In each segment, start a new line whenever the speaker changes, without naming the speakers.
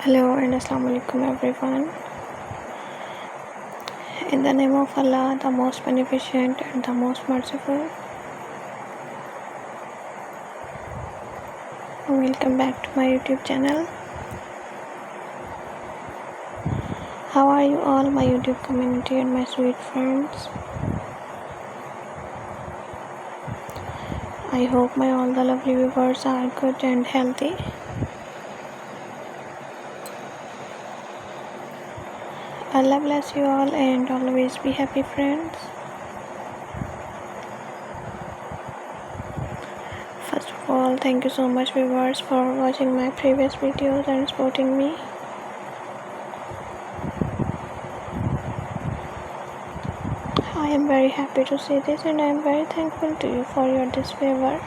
Hello and Assalamu alaikum everyone. In the name of Allah, the most beneficent and the most merciful. Welcome back to my YouTube channel. How are you all, my YouTube community and my sweet friends? I hope my all the lovely viewers are good and healthy. Allah bless you all and always be happy, friends. First of all, thank you so much viewers for watching my previous videos and supporting me. I am very happy to see this and I am very thankful to you for your this favor.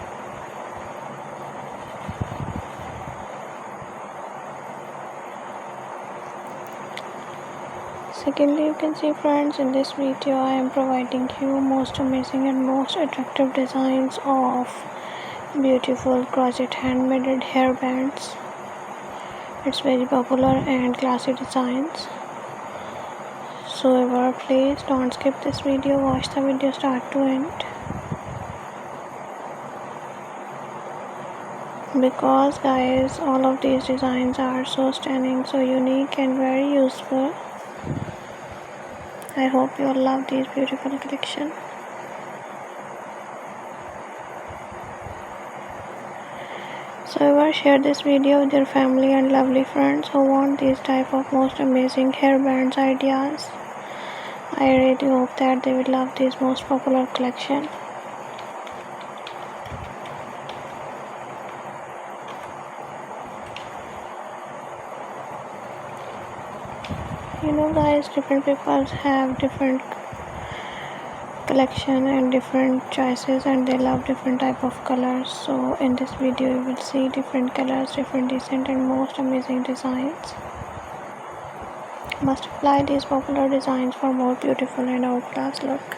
Secondly, you can see friends, in this video I am providing you most amazing and most attractive designs of beautiful crochet handmade hairbands. It's very popular and classy designs. So ever, please don't skip this video, watch the video start to end. Because guys, all of these designs are so stunning, so unique and very useful. I hope you all love this beautiful collection. So ever, share this video with your family and lovely friends who want these type of most amazing hairbands ideas. I really hope that they will love this most popular collection. You know guys, different people have different collection and different choices and they love different type of colors. So in this video you will see different colors, different decent and most amazing designs. Must apply these popular designs for more beautiful and outclass look.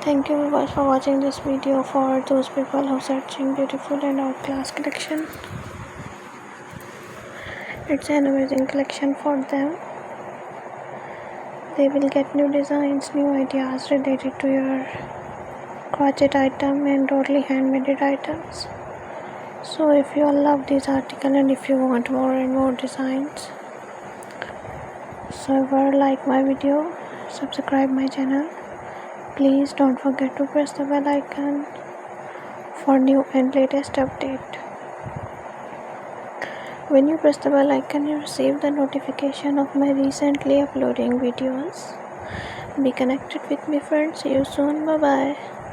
Thank you viewers for watching this video. For those people who are searching beautiful and outclass collection, it's an amazing collection for them. They will get new designs, new ideas related to your crochet item and totally handmade items. So if you all love this article and if you want more and more designs, so ever like my video, subscribe my channel. Please don't forget to press the bell icon for new and latest update. When you press the bell icon, you receive the notification of my recently uploading videos. Be connected with me friends. See you soon. Bye bye.